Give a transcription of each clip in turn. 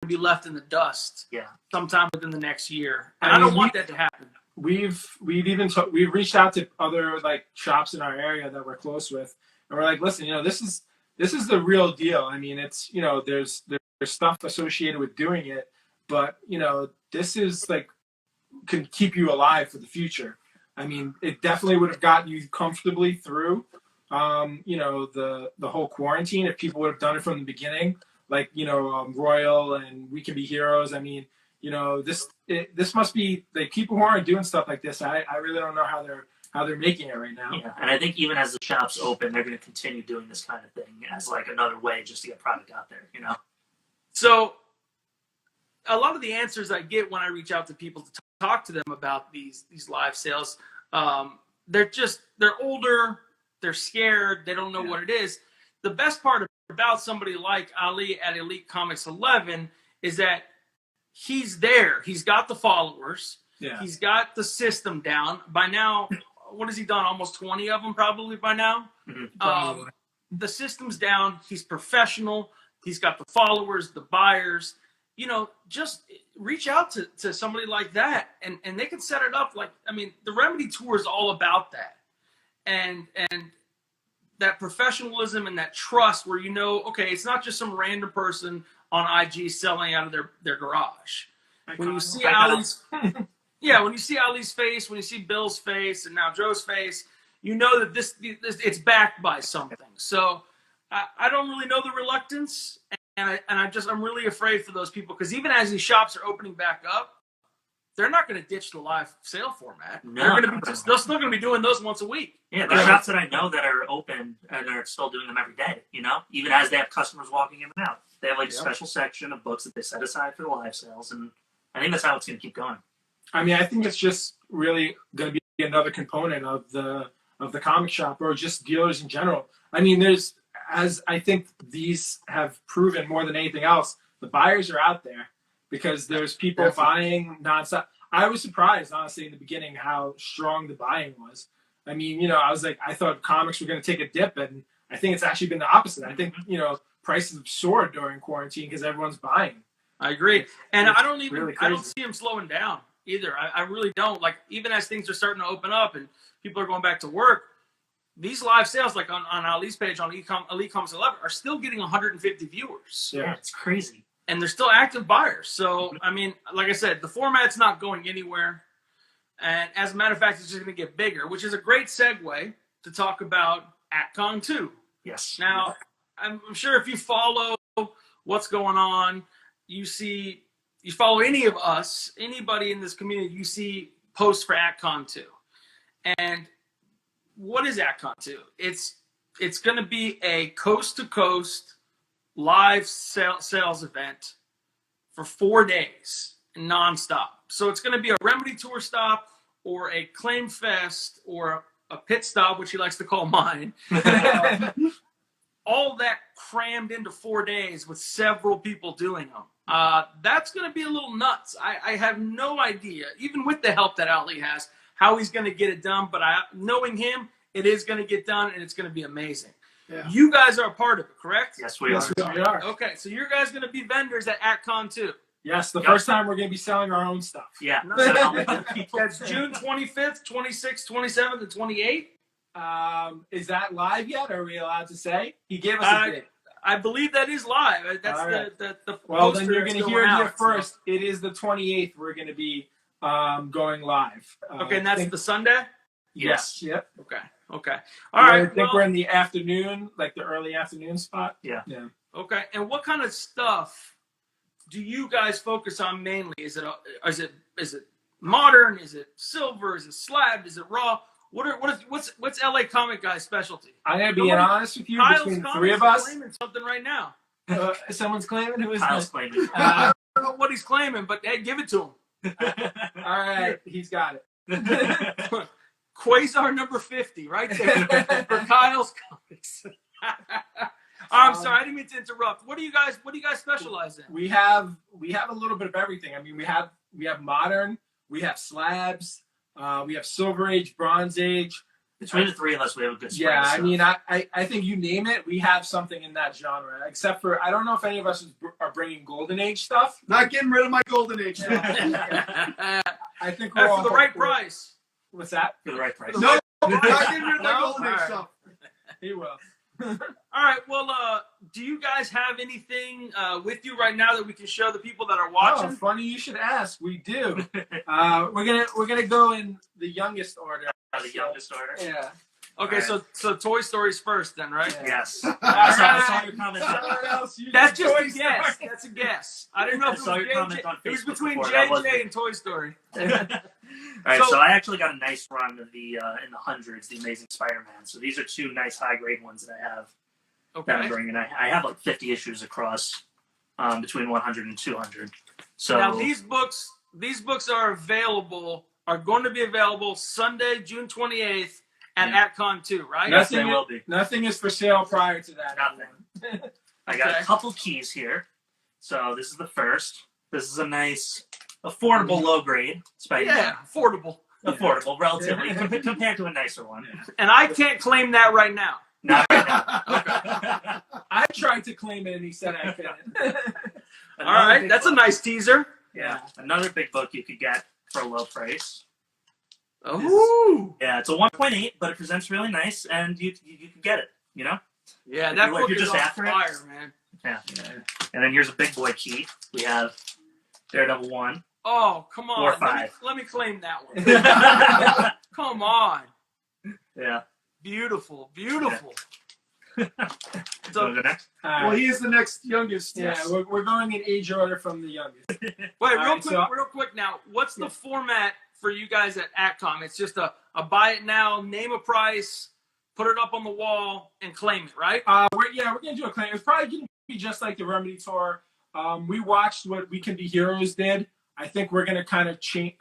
to be left in the dust. Yeah. Sometime within the next year, and I don't want that to happen. We've reached out to other like shops in our area that we're close with, and we're like, listen, this is the real deal. I mean, it's there's stuff associated with doing it, but this is like can keep you alive for the future. I mean, it definitely would have gotten you comfortably through the whole quarantine if people would have done it from the beginning, like Royal and We Can Be Heroes. I mean, this must be like people who aren't doing stuff like this. I really don't know how they're making it right now. Yeah, and I think even as the shops open, they're going to continue doing this kind of thing as like another way just to get product out there. So a lot of the answers I get when I reach out to people to talk to them about these live sales, they're older, they're scared, they don't know what it is. The best part about somebody like Ali at Elite Comics 11 is that he's there. He's got the followers. Yeah. He's got the system down. By now, what has he done? Almost 20 of them probably by now. Mm-hmm. The system's down. He's professional. He's got the followers, the buyers. Just reach out to somebody like that and they can set it up. Like, I mean, the Remedy Tour is all about that. And that professionalism and that trust where okay, it's not just some random person on IG selling out of their garage. When you see Ali's, when you see Ali's face, when you see Bill's face, and now Joe's face, you know that this it's backed by something. So I don't really know the reluctance, and I'm really afraid for those people because even as these shops are opening back up, they're not going to ditch the live sale format. No, they're still going to be doing those once a week. Yeah, there's shops that I know that are open and are still doing them every day. Even as they have customers walking in and out. They have like a special section of books that they set aside for the live sales, and I think that's how it's going to keep going. I mean, I think it's just really going to be another component of the comic shop or just dealers in general. I mean, as I think these have proven more than anything else, the buyers are out there because there's people buying nonstop. I was surprised, honestly, in the beginning how strong the buying was. I mean, I thought comics were going to take a dip, and I think it's actually been the opposite. I think, prices have soared during quarantine because everyone's buying. I agree. And I don't see them slowing down either. I really don't. Like, even as things are starting to open up and people are going back to work, these live sales, like on Ali's page on Elite Comics 11, are still getting 150 viewers. Yeah, it's crazy. And they're still active buyers. So, I mean, like I said, the format's not going anywhere. And as a matter of fact, it's just going to get bigger, which is a great segue to talk about AtCon 2. Yes. Now, I'm sure if you follow what's going on, you follow any of us, anybody in this community, you see posts for AtCon 2. And what is AtCon 2? It's going to be a coast-to-coast live sales event for 4 days, nonstop. So it's going to be a Remedy Tour stop or a Claim Fest or a pit stop, which he likes to call mine. All that crammed into 4 days with several people doing them. That's going to be a little nuts. I have no idea, even with the help that Ali has, how he's going to get it done. But knowing him, it is going to get done, and it's going to be amazing. Yeah. You guys are a part of it, correct? Yes, we are. Okay, so you guys going to be vendors at AtCon 2. Yes, the first time we're going to be selling our own stuff. Yeah. That's June 25th, 26th, 27th, and 28th. Is that live yet? Are we allowed to say? He gave us a date. I believe that is live. That's right. the well, then you're going to hear it here first. So. It is the 28th. We're going to be going live. Okay, and that's the Sunday? Yes. Yep. Okay. All right. I think we're in the afternoon, like the early afternoon spot. Yeah. Okay. And what kind of stuff do you guys focus on mainly? Is it modern? Is it silver? Is it slabbed? Is it raw? What's LA Comic Guy's specialty? I'm gonna be honest with you. Between the three of us, claiming something right now. Someone's claiming. Who is Kyle's claiming? I don't know what he's claiming, but hey, give it to him. All right, he's got it. Quasar number 50, right there for Kyle's comics. I'm sorry, I didn't mean to interrupt. What do you guys specialize in? We have a little bit of everything. I mean, we have modern, we have slabs, we have Silver Age, Bronze Age. Between the three of us, we have a good spread. Yeah, of I stuff. mean, I think you name it, we have something in that genre. Except for, I don't know if any of us are bringing Golden Age stuff. Not getting rid of my Golden Age stuff. I think we're all for the right price. What's that? For the right price. No, not getting rid of my No? Golden Age Alright. stuff. He will. All right. Well, do you guys have anything with you right now that we can show the people that are Oh, watching? funny you should ask. We do. We're gonna go in the youngest order. The youngest order. Yeah. Okay, All so Toy Story's first, then, right? Yeah. Yes. I saw your comment. Someone else used That's just Toy a guess. Story. That's a guess. I didn't know if I saw it your was comment JJ. on It was Facebook between before. That wasn't JJ it. and Toy Story. All right, So- so I actually got a nice run of the in the hundreds, the Amazing Spider-Man. So these are two nice high grade ones that I have that I'm Okay. bringing. I have like 50 issues across between 100 and 200. So Now these books are going to be available Sunday, June 28th at AtCon 2, right? Yes, they Nothing, will be. nothing is for sale prior to that. Nothing. I got Okay. a couple keys here. So this is the first. This is a nice, affordable, low grade Spider-Man. Yeah, affordable. Affordable, relatively, compared to a nicer one. And I can't claim that right now. Not right now. I tried to claim it and he said I couldn't. All right, that's a nice teaser. Yeah, another big book you could get for a low price. Ooh. Yeah, it's a 1.8, but it presents really nice, and you can get it. You know. Yeah, If that you're book just is on after it. fire, man. Yeah. And then here's a big boy key. We have Daredevil 1. Oh, come on. Or 5. Let me claim that one. Come on. Yeah. Beautiful. Beautiful. So So, the next. Well, he is the next youngest. Yeah, Yes. we're going in age order from the youngest. wait, right, real quick now. What's the format for you guys at AtCom? It's just a buy it now, name a price, put it up on the wall, and claim it, right? We're gonna do a claim. It's probably gonna be just like the Remedy tour. We watched what We Can Be Heroes did. I think we're gonna kind of change,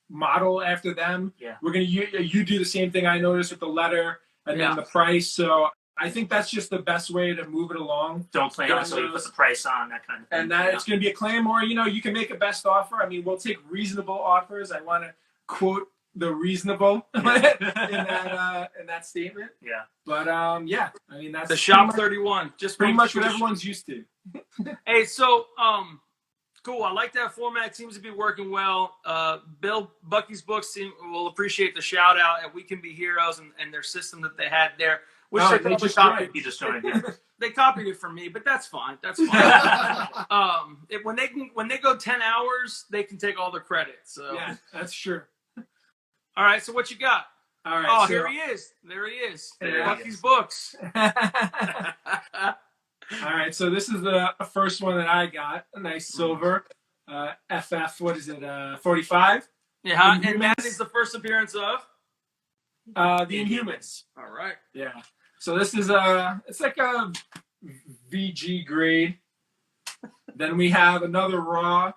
model after them. Yeah. We're gonna you do the same thing I noticed with the letter and Yeah. then the price. So I think that's just the best way to move it along. Don't claim Yeah, until you put the price on, that kind of thing. And that it's going to be a claim, or you can make a best offer. I mean, we'll take reasonable offers. I want to quote the reasonable in that statement. Yeah. But yeah, I mean that's The Shop 31. Just pretty much what everyone's used to. Hey, so cool. I like that format. It seems to be working well. Bill Bucky's books will appreciate the shout out at We Can Be Heroes and their system that they had there. Which Oh, they they probably just copied. joined. He just joined. Yeah. They copied it from me, but that's fine. That's fine. When they go 10 hours, they can take all the credit. So Yeah, that's true. all right. So what you got? All right. Oh, so, here he is. There he is. There he Bucky's is. books. All right, so this is the first one that I got. A nice silver. FF, what is it? 45. Yeah, and Inhumans. that is the first appearance of. The Inhumans. All right. Yeah. So this is it's like a VG grade. Then we have another Raw.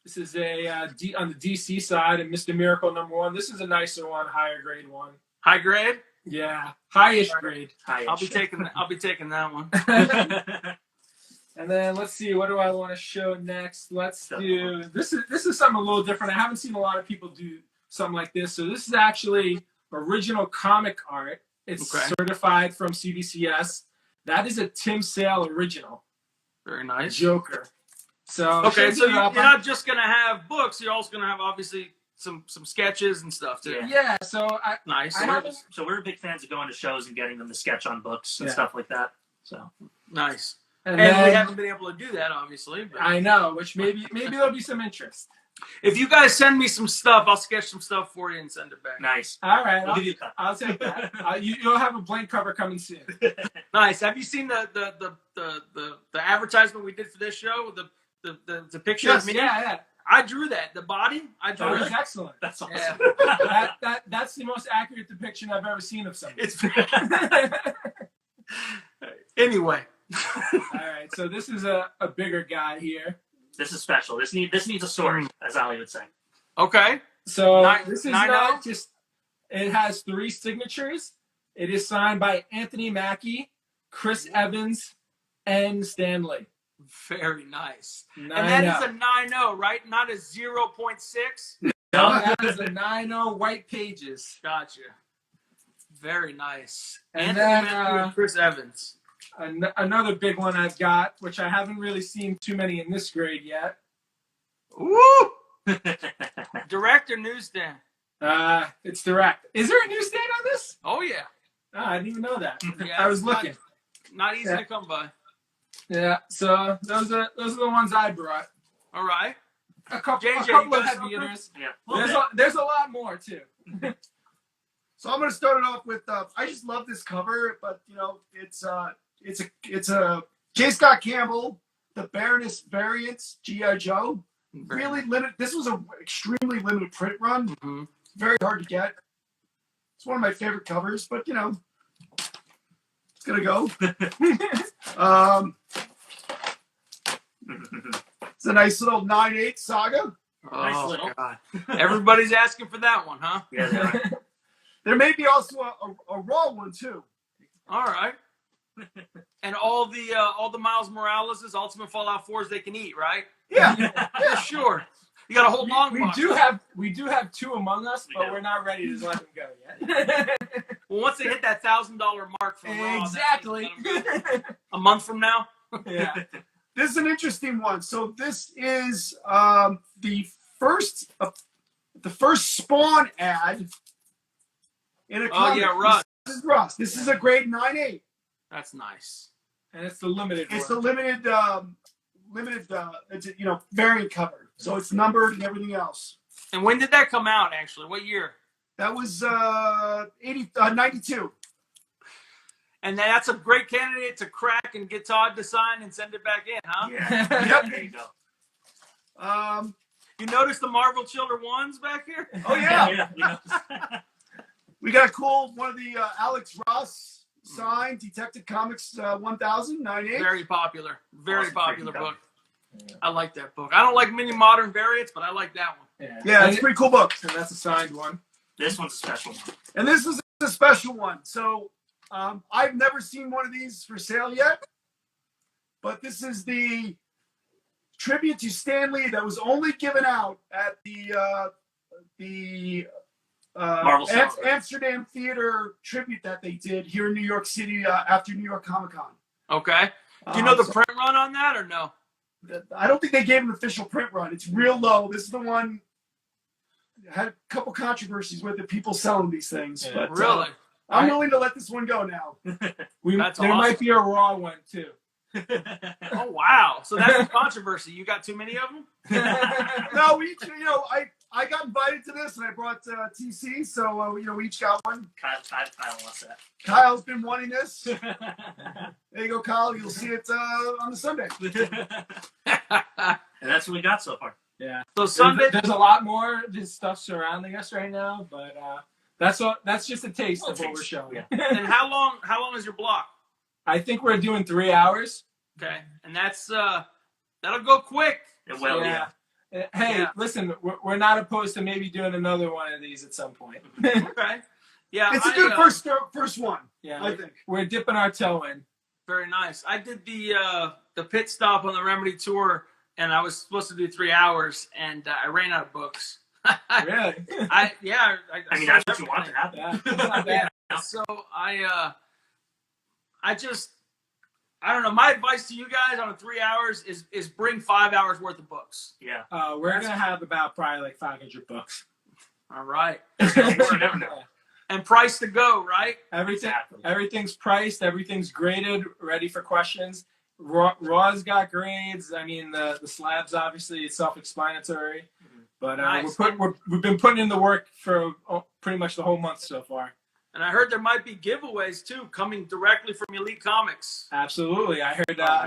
This is a on the DC side, and Mr. Miracle #1. This is a nicer one, higher grade one. High grade. Yeah, highish grade. I'll be taking that one. And then let's see, what do I want to show next? Let's do this is something a little different. I haven't seen a lot of people do something like this. So this is actually original comic art. It's Okay. certified from CBCS. That is a Tim Sale original. Very nice. Joker. So Okay, so check it you're out. not just gonna have books. You're also gonna have obviously some sketches and stuff too. Yeah. Yeah, so Nice. I haven't- So we're big fans of going to shows and getting them to sketch on books and Yeah. stuff like that. So Nice. and And we then, haven't been able to do that, obviously. But I know, which maybe there'll be some interest. if you guys send me some stuff, I'll sketch some stuff for you and send it back. nice. All right, We'll give you a cut. I'll take that. You'll have a blank cover coming soon. Nice. Have you seen the advertisement we did for this show? The picture Yes, of me. yeah. I drew that. The body. I That drew was it. excellent. That's awesome. Yeah. That's the most accurate depiction I've ever seen of something. It's anyway. All right, so this is a bigger guy here. This is special. This needs a sword, as Ali would say. Okay. So This is not not just. It has 3 signatures. It is signed by Anthony Mackie, Chris Evans, and Stanley. very nice. And 9-0. that is a 9.0, right? Not a 0.6. No? That is a 9-0 white pages. Gotcha. Very nice. And Anthony then, Mackie and Chris Evans. Another big one I've got, which I haven't really seen too many in this grade yet. Woo! Direct or newsstand? It's direct. Is there a newsstand on this? Oh yeah. Oh, I didn't even know that. Yeah, I was it's looking. Not easy Yeah. to come by. Yeah. So those are the ones I brought. All right. A couple JJ, of you got heavy something? hitters. Yeah. There's a lot more too. So I'm going to start it off with. I just love this cover, but it's a J. Scott Campbell, the Baroness variants, GI Joe. Really limited. This was an extremely limited print run. Mm-hmm. Very hard to get. It's one of my favorite covers, but it's gonna go. It's a nice little 9/8 saga. Oh, Nice little. God. Everybody's asking for that one, huh? Yeah, they are. There may be also a raw one too. All right. And all the Miles Morales' Ultimate Fallout 4s they can eat, right? Yeah. Yeah, sure. You got a whole long We box. do have two among us, but we're not ready to let them go yet. Well, once they hit that $1,000 mark for Raw, Exactly. a month from now. Yeah. This is an interesting one. So this is the first Spawn ad in a Oh comic. yeah, Russ. This is Russ. This is a grade 9/8. That's nice. And it's the limited It's one. the limited it's variant cover. So it's numbered and everything else. And when did that come out? Actually, what year? That was 92. And that's a great candidate to crack and get Todd to sign and send it back in, huh? Yeah. Yep. There you go. You notice the Marvel Chiller ones back here? Oh yeah. Yeah. We got a cool one of the Alex Ross signed Detective Comics 1000 9/8. Very popular. Very Awesome popular freaking book. Yeah. I like that book. I don't like many modern variants, but I like that one. Yeah, it's a pretty cool book. And that's a signed one. This one's a special one. And this is a special one. So I've never seen one of these for sale yet, but this is the tribute to Stan Lee that was only given out at the Marvel Celebrate. Amsterdam Theater tribute that they did here in New York City after New York Comic Con. Okay. Do you know the So print run on that or no? I don't think they gave an official print run. It's real low. This is the one had a couple controversies with it, people selling these things. Yeah. But Really? I'm willing to let this one go now. That's There awesome. might be a raw one too. Oh, wow. So that's the controversy. You got too many of them? No, we each, I got invited to this and I brought TC, so we each got one. Kyle wants that. Kyle's been wanting this. There you go, Kyle. You'll see it on the Sunday. And that's what we got so far. Yeah. So Sunday. There's a lot more this stuff surrounding us right now, but that's just a taste of what we're showing. Yeah. And how long is your block? I think we're doing 3 hours. Okay. And that's that'll go quick. It will, yeah. Hey, Yeah. listen, we're not opposed to maybe doing another one of these at some point. Okay. Yeah. It's a good first one, Yeah, I think. we're dipping our toe in. Very nice. I did the pit stop on the Remedy tour, and I was supposed to do 3 hours, and I ran out of books. Really? I I mean, sold that's what you want to everything. happen. Yeah, it's not bad. So I don't know. My advice to you guys on 3 hours is bring 5 hours worth of books. Yeah. We're gonna have about probably like 500 books. All right. You never know. And price to go, right? Exactly. Everything's priced, everything's graded, ready for questions. Raw's got grades. I mean, the slabs obviously it's self-explanatory, but Nice. we've been putting in the work for pretty much the whole month so far. And I heard there might be giveaways too, coming directly from Elite Comics. Absolutely, I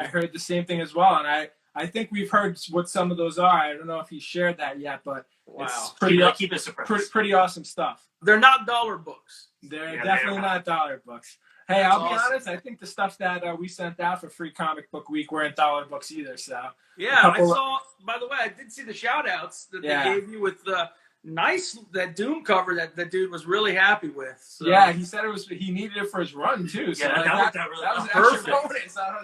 heard the same thing as well, and I think we've heard what some of those are. I don't know if he shared that yet, but it's Keep it surprised. pretty awesome stuff. They're not dollar books. They're Yeah, definitely they're not dollar books. Hey, That's I'll be awesome. honest. I think the stuff that we sent out for Free Comic Book Week weren't dollar books either. So Yeah, I couple- saw. By the way, I did see the shout outs that Yeah. they gave you with the that Doom cover that the dude was really happy with. So. yeah, he said he needed it for his run too. So Yeah, like, that worked out really that was well. an extra Perfect. bonus. I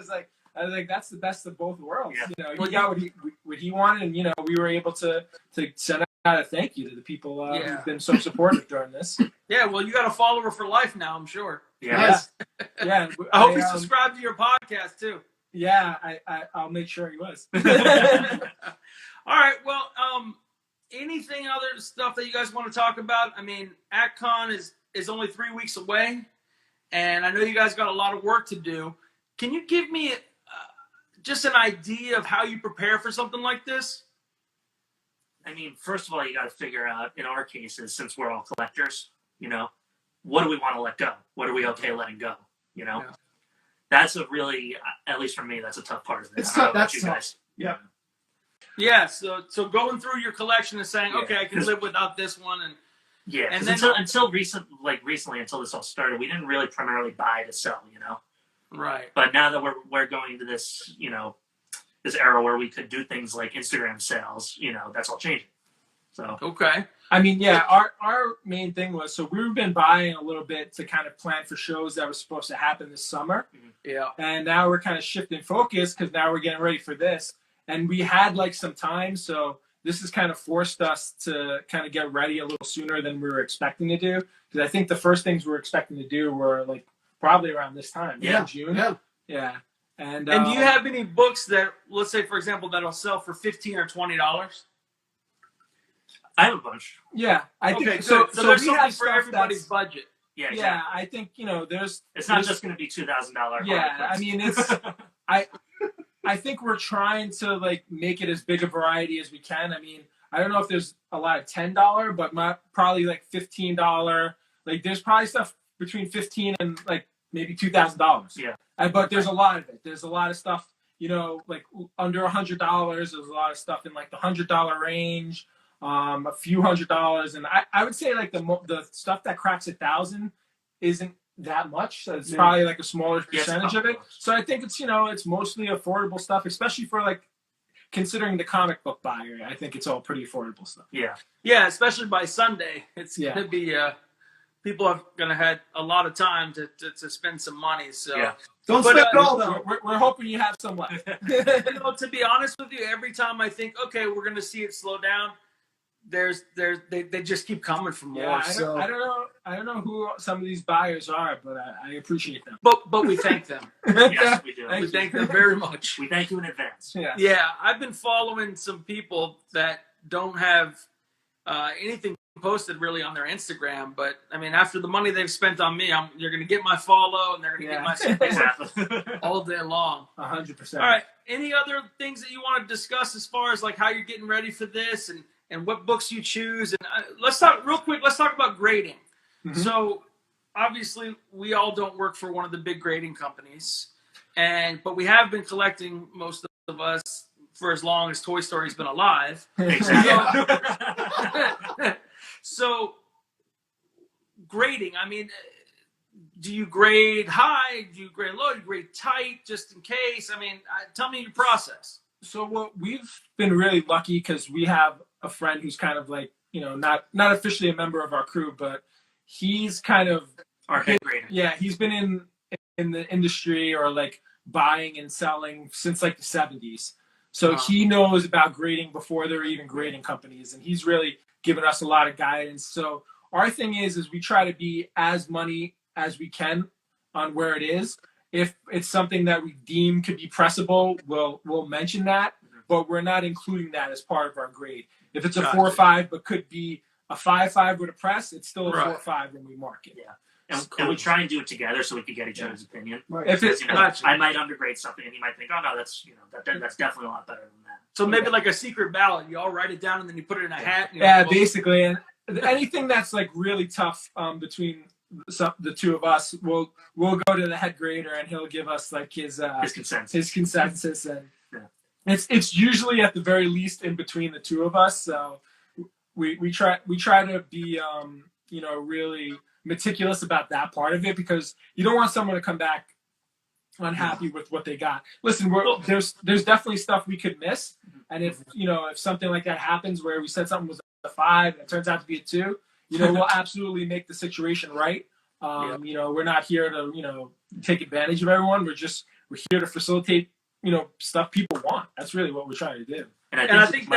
was like, that's the best of both worlds. Yeah. You know, Well, he got what he wanted, and we were able to send gotta thank you to the people Yeah. who've been so supportive during this. Yeah, well, you got a follower for life now, I'm sure. Yeah. Yes. Yeah, I hope he's subscribed to your podcast too. Yeah, I'll make sure he was. All right. Well, anything other stuff that you guys want to talk about? I mean, AtCon is only 3 weeks away, and I know you guys got a lot of work to do. Can you give me just an idea of how you prepare for something like this? I mean, first of all, you got to figure out, in our cases, since we're all collectors, you know, what do we want to let go? What are we okay letting go? You know, Yeah. That's a really, at least for me, that's a tough part of it. It's I don't tough. know about That's you tough. guys. Yeah. Yeah. So going through your collection and saying, Yeah. okay, I can live without this one, and Yeah, And because then- until recently, until this all started, we didn't really primarily buy to sell, you know. right. But now that we're going to this, you know, this era where we could do things like Instagram sales, you know, that's all changing. So Okay. I mean, yeah, our main thing was, so we've been buying a little bit to kind of plan for shows that were supposed to happen this summer. Yeah. And now we're kind of shifting focus because now we're getting ready for this. And we had like some time, so this has kind of forced us to kind of get ready a little sooner than we were expecting to do. Because I think the first things we were expecting to do were like probably around this time, Yeah. June. Yeah. Yeah. And do you have any books that, let's say, for example, that'll sell for $15 or $20? I have a bunch. Yeah, I think Okay, so. so So there's we something have for stuff everybody's that's, budget. Yeah, exactly. yeah, I think there's. It's not there's- just going to be $2,000. Yeah, I mean it's. I think we're trying to like make it as big a variety as we can. I mean, I don't know if there's a lot of $10, but probably like $15. Like there's probably stuff between $15 and like maybe $2,000. Yeah. But there's a lot of it. There's a lot of stuff, like under $100. There's a lot of stuff in like the $100 range, a few $100s, and I would say like the stuff that cracks 1,000 isn't that much. So it's probably like a smaller Yeah, it's percentage of it. $100. So I think it's it's mostly affordable stuff, especially for like considering the comic book buyer. I think it's all pretty affordable stuff. Yeah. Yeah, especially by Sunday, it's Yeah. gonna be people are gonna have a lot of time to spend some money. So, Yeah. Don't But, spend it all though. We're hoping you have some left. to be honest with you, every time I think, okay, we're gonna see it slow down, they just keep coming for more. Yeah, so, I don't know who some of these buyers are, but I appreciate them. but we thank them. Yes, we do. Thank We you. thank them very much. We thank you in advance. Yeah. Yeah, I've been following some people that don't have anything posted really on their Instagram, but I mean, after the money they've spent on me, you're going to get my follow and they're going to Yeah. get my support Exactly. all day long. 100%. All right. Any other things that you want to discuss as far as like how you're getting ready for this and what books you choose? And let's talk real quick. Let's talk about grading. Mhm. So obviously we all don't work for one of the big grading companies, but we have been collecting, most of us, for as long as Toy Story's been alive. Exactly. So grading, I mean, do you grade high? Do you grade low? Do you grade tight just in case? I mean, tell me your process. So we've been really lucky because we have a friend who's kind of like, not officially a member of our crew, but he's kind of, Our head grader. yeah, he's been in the industry or like buying and selling since like the 70s. So Wow. he knows about grading before there were even grading companies, and he's really given us a lot of guidance. So our thing is we try to be as money as we can on where it is. If it's something that we deem could be pressable, we'll mention that, but we're not including that as part of our grade. If it's a Gotcha. 4 or 5, but could be a 5.5 with a press, it's still a Right. 4 or 5 when we mark it. Yeah. And Cool. we try and do it together so we could get each other's opinion. Right. If Because, it's Gotcha. I might undergrade something and you might think, oh no, that's that's definitely a lot better than that. So maybe like a secret ballot. You all write it down and then you put it in a hat. And yeah, basically, and anything that's like really tough between the two of us, we'll go to the head grader and he'll give us like his Consensus. and Yeah. it's usually at the very least in between the two of us. So we try to be really meticulous about that part of it, because you don't want someone to come back unhappy with what they got. Listen, there's definitely stuff we could miss, and if something like that happens where we said something was a 5 and it turns out to be a 2, we'll absolutely make the situation right. We're not here to take advantage of everyone. We're here to facilitate stuff people want. That's really what we're trying to do. And I think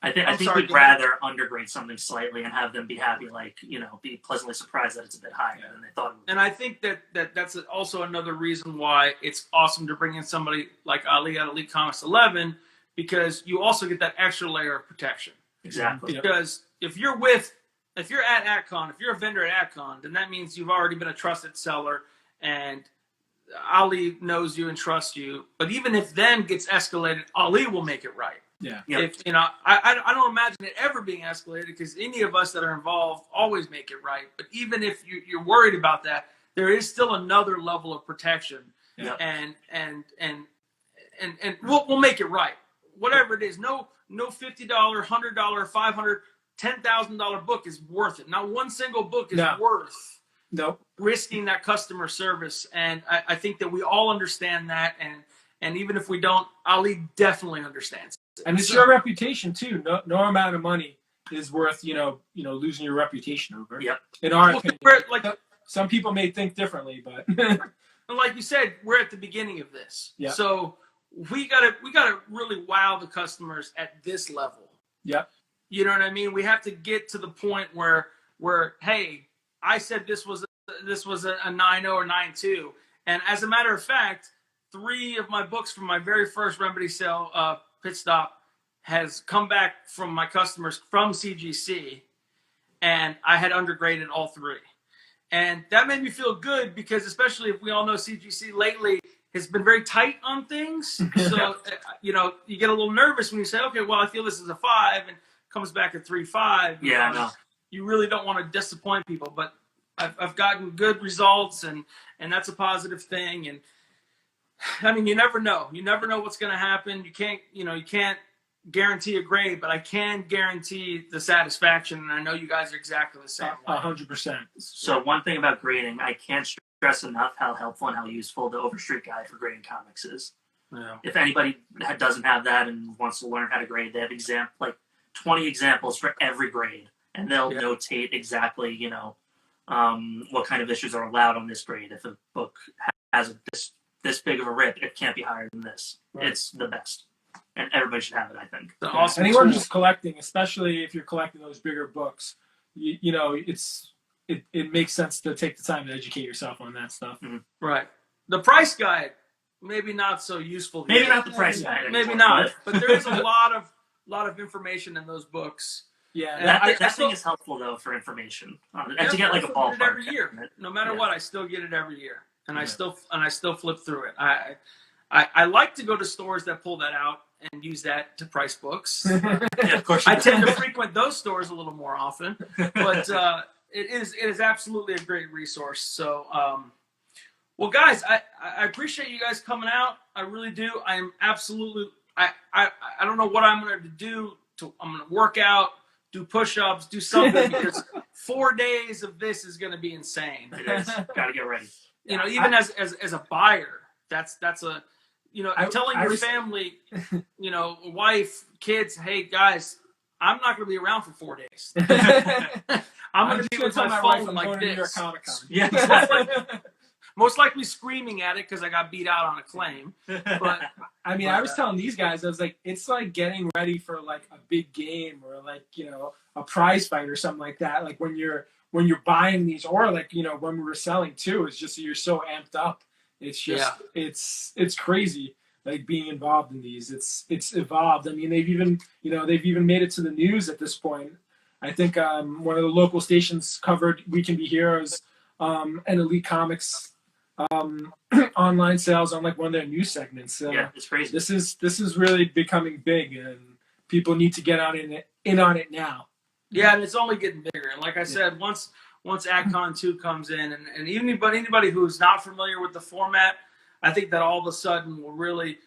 I I'm think sorry, we'd go ahead. rather undergrade something slightly and have them be happy, like, you know, be pleasantly surprised that it's a bit higher than they thought it would be. And I think that's also another reason why it's awesome to bring in somebody like Ali at Elite Comics 11, because you also get that extra layer of protection. Exactly. Because if you're at AtCon, if you're a vendor at AtCon, then that means you've already been a trusted seller and Ali knows you and trusts you. But even if then gets escalated, Ali will make it right. Yeah. Yep. If I don't imagine it ever being escalated, because any of us that are involved always make it right. But even if you're worried about that, there is still another level of protection. Yep. And we'll make it right. Whatever it is, no $50, $100, $500, $10,000 book is worth it. Not one single book is worth risking that customer service. And I think that we all understand that. And even if we don't, Ali definitely understands. And it's your reputation too. No amount of money is worth losing your reputation over. Yep. In our opinion, like some people may think differently, but like you said, we're at the beginning of this. Yeah. So we gotta really wow the customers at this level. Yeah. You know what I mean? We have to get to the point where hey, I said this was a 9.0 or 9.2, and as a matter of fact, 3 of my books from my very first Remedy sale pit stop has come back from my customers from CGC, and I had undergraded all 3. And that made me feel good, because especially if we all know CGC lately has been very tight on things. So, you get a little nervous when you say, okay, well, I feel this is a 5 and comes back at 3.5. Yeah, I know. You really don't want to disappoint people, but I've gotten good results, and that's a positive thing. And I mean, you never know. You never know what's going to happen. You can't guarantee a grade, but I can guarantee the satisfaction. And I know you guys are exactly the same. 100%. So one thing about grading, I can't stress enough how helpful and how useful the Overstreet guide for grading comics is. Yeah. If anybody doesn't have that and wants to learn how to grade, they have 20 examples for every grade, and they'll notate exactly, what kind of issues are allowed on this grade. If a book has this big of a rip, it can't be higher than this. Right. It's the best, and everybody should have it, I think. Awesome. Anyone who's collecting, especially if you're collecting those bigger books, it makes sense to take the time to educate yourself on that stuff. Mm-hmm. Right. The price guide, maybe not so useful. Maybe not the price guide. Maybe not. But there is a lot of information in those books. Yeah, that thing is helpful though for information, and to get like a ballpark every year. No matter what, I still get it every year, and I still flip through it. I like to go to stores that pull that out and use that to price books. Yeah, of course. I tend to frequent those stores a little more often, but it is absolutely a great resource. So, well, guys, I appreciate you guys coming out. I really do. I am absolutely. I don't know what I'm going to do. I'm going to work out, do push-ups, do something, because 4 days of this is going to be insane. It is. Got to get ready. Even as a buyer, that's a, telling your family, wife, kids, hey guys, I'm not going to be around for 4 days. I'm going to be with my phone like this. Yeah, exactly. Most likely screaming at it because I got beat out on a claim. But I mean, I was telling these guys, I was like, it's like getting ready for like a big game or like, a prize fight or something like that. Like when you're buying these, or like, when we were selling too, it's just, you're so amped up. It's just, it's crazy. Like being involved in these, it's evolved. I mean, they've even made it to the news at this point. I think one of the local stations covered We Can Be Heroes and Elite Comics online sales on like one of their news segments. So yeah, it's crazy. This is really becoming big, and people need to get in on it now. Yeah, and it's only getting bigger. And like I said, once AtCon 2 comes in, and anybody who's not familiar with the format, I think that all of a sudden will really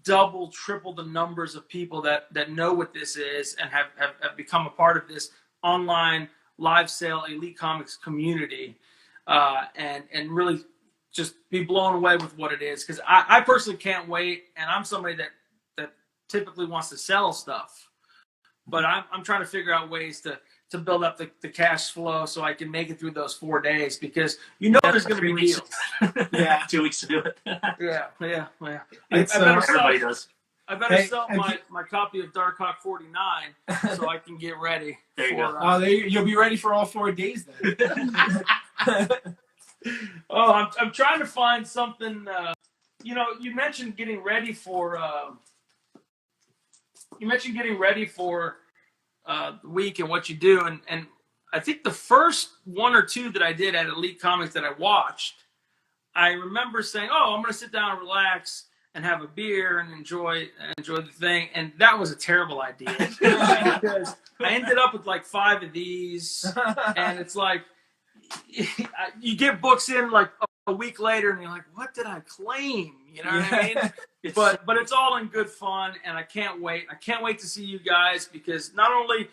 double, triple the numbers of people that know what this is and have become a part of this online live sale Elite Comics community, and really just be blown away with what it is. Because I personally can't wait, and I'm somebody that typically wants to sell stuff, but I'm trying to figure out ways to build up the cash flow so I can make it through those 4 days, because there's going to be deals. Yeah, 2 weeks to do it. yeah. It's, everybody does. I better Hey, sell and my copy of Dark Hawk 49 so I can get ready. There you go. Oh, you'll be ready for all 4 days then. Oh, I'm trying to find something. You mentioned getting ready for. The week and what you do, and I think the first 1 or 2 that I did at Elite Comics that I watched, I remember saying, "Oh, I'm going to sit down and relax and have a beer and enjoy the thing," and that was a terrible idea because I ended up with like 5 of these, and it's like you get books in like a week later, and you're like, "What did I claim?" You know what I mean? But it's all in good fun, and I can't wait. I can't wait to see you guys because not only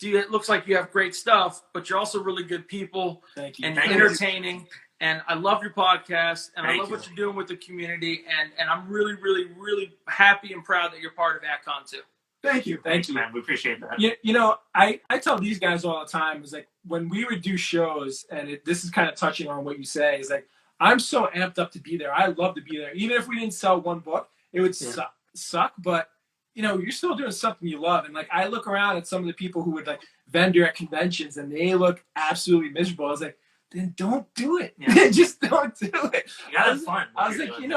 it looks like you have great stuff, but you're also really good people. Thank you. And you're entertaining. And I love your podcast, and I love you. what you're doing with the community. And I'm really, really, really happy and proud that you're part of AtCon too. Thank you. Thanks, man. We appreciate that. You know, I tell these guys all the time, is like when we would do shows, and this is kind of touching on what you say, is like, I'm so amped up to be there. I love to be there. Even if we didn't sell 1 book, it would suck. But, you know, you're still doing something you love. And like, I look around at some of the people who would like vendor at conventions and they look absolutely miserable. I was like, then don't do it. Yeah. Just don't do it. You gotta have fun. I was like, we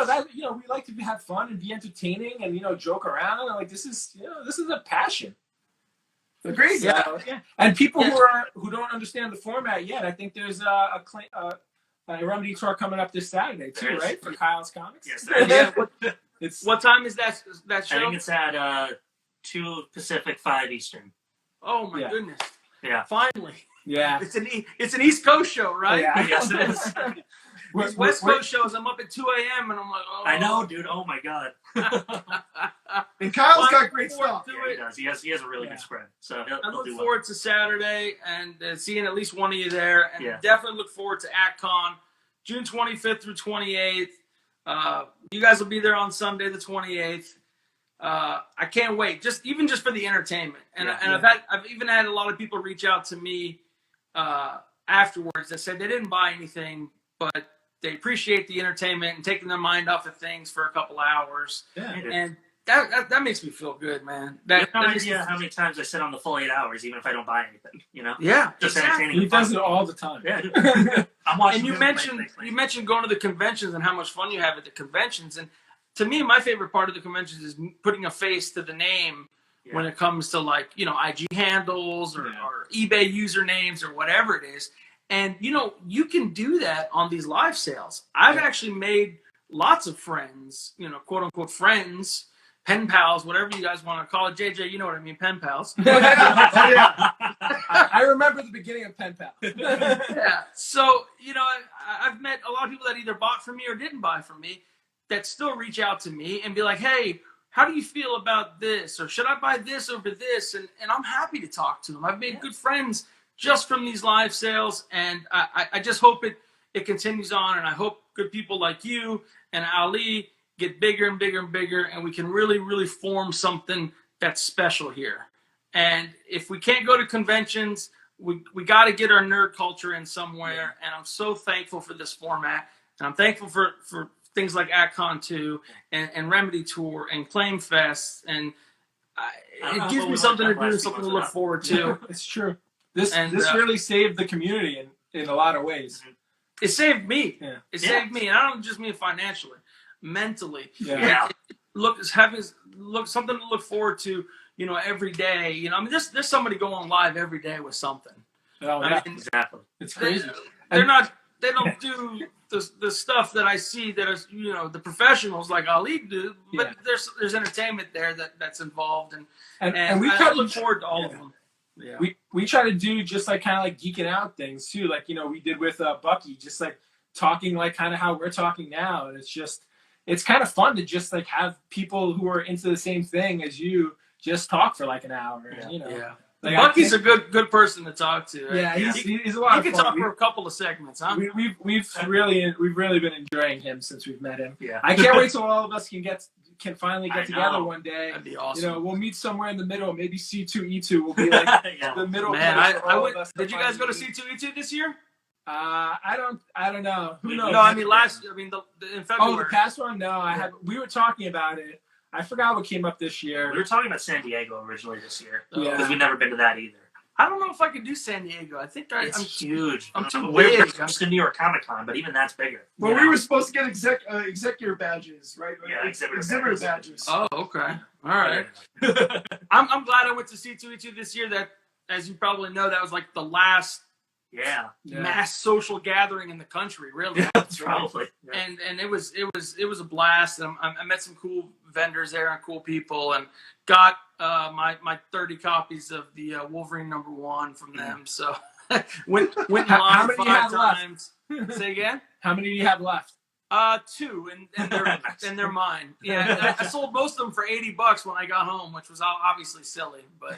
like to have fun and be entertaining and, joke around. And like, this is a passion. Agreed. So, yeah. And people who don't understand the format yet, I think there's a Remedy tour coming up this Saturday too, right? For Kyle's Comics. Yes. Yeah. What time is that show? I think it's at 2 Pacific, 5 Eastern. Oh my goodness! Yeah. Finally. Yeah. It's an East Coast show, right? Yeah. Yes, it is. These West Coast shows, I'm up at 2 a.m. and I'm like, oh. I know, dude. Oh my god. And Kyle's got great stuff. Yeah, he does. He has a really good spread. So I look forward to Saturday and seeing at least one of you there, and definitely look forward to AtCon, June 25th through 28th. You guys will be there on Sunday the 28th. I can't wait. Just for the entertainment, and I've even had a lot of people reach out to me afterwards that said they didn't buy anything, but they appreciate the entertainment and taking their mind off of things for a couple hours. Yeah. And that makes me feel good, man. You have no idea how many times I sit on the full 8 hours, even if I don't buy anything. Yeah, just exactly. entertaining. He does it all the time. Yeah, I'm watching. And you mentioned going to the conventions and how much fun you have at the conventions. And to me, my favorite part of the conventions is putting a face to the name when it comes to like IG handles or eBay usernames or whatever it is. And you can do that on these live sales. I've actually made lots of friends, quote unquote friends. Pen pals, whatever you guys want to call it. JJ, you know what I mean, pen pals. I remember the beginning of pen pals. Yeah. So, I've met a lot of people that either bought from me or didn't buy from me that still reach out to me and be like, hey, how do you feel about this? Or should I buy this over this? And I'm happy to talk to them. I've made good friends just from these live sales. And I just hope it continues on. And I hope good people like you and Ali get bigger and bigger and bigger, and we can really, really form something that's special here. And if we can't go to conventions, we got to get our nerd culture in somewhere. And I'm so thankful for this format, and I'm thankful for things like AtCon 2 and Remedy Tour and Claim Fest, and it gives me something to do, something to look forward to. It's true. This really saved the community in a lot of ways. It saved me. Yeah. It saved me, and I don't just mean financially. Mentally, something to look forward to, every day. I mean, there's somebody going live every day with something. Oh, I yeah. mean, Exactly. It's crazy. They don't do the stuff that I see that is, the professionals like Ali do, but there's entertainment there that's involved, and we try to look forward to all of them. Yeah. We try to do just like kind of like geeking out things too, like we did with Bucky, just like talking like kind of how we're talking now, and it's kind of fun to just like have people who are into the same thing as you just talk for like an hour. Yeah. Like Bucky's a good person to talk to. Right? Yeah, he's a lot of fun. He can talk for a couple of segments, huh? We've really been enjoying him since we've met him. Yeah. I can't wait till all of us can finally get together one day. That'd be awesome. We'll meet somewhere in the middle. Maybe C2E2 will be like the middle. Man, did you guys go to C2E2 this year? I don't know. Who knows? No, I mean in February. Oh, the past one? No, I have. We were talking about it. I forgot what came up this year. We were talking about San Diego originally this year Yeah. because we've never been to that either. I don't know if I could do San Diego. I think I'm huge. I'm too We're big. just to New York Comic Con, but even that's bigger. Well, we were supposed to get executive badges, right? Yeah, exhibitor badges. Oh, okay. All right. I'm glad I went to C2E2 this year. That, as you probably know, that was like the last Yeah. mass social gathering in the country, really. Probably. Yeah. And it was a blast. I met some cool vendors there and cool people, and got my 30 copies of the Wolverine #1 from them. So went in line How many 5 you have times. Say again? How many do you have left? 2, and they're mine. Yeah, I sold most of them for $80 when I got home, which was obviously silly, but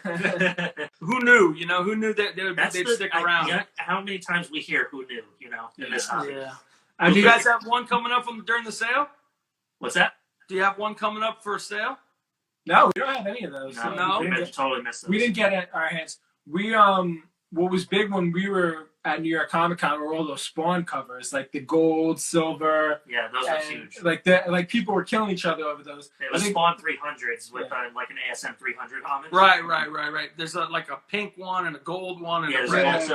who knew? You know, who knew that they'd stick around? How many times we hear "who knew"? You know, in this hobby. Yeah. Do you guys have one coming up during the sale? What's that? Do you have one coming up for a sale? No, we don't have any of those. No, we totally missed those. We didn't get it our hands. We what was big when we were at New York Comic Con were all those Spawn covers, like the gold, silver. Yeah, those are huge. Like people were killing each other over those. It was Spawn 300s with like an ASM 300 homage. Right. There's like a pink one and a gold one and a red.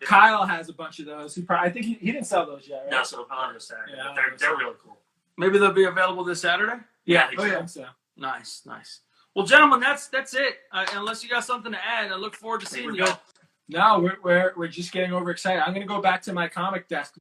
Kyle has a bunch of those. I think he didn't sell those yet. Right? No, so I'll have Saturday. Yeah, they're really cool. Maybe they'll be available this Saturday. Yeah. Oh yeah. So. Nice. Well, gentlemen, that's it. Unless you got something to add, I look forward to seeing you. No, we're just getting overexcited. I'm gonna go back to my comic desk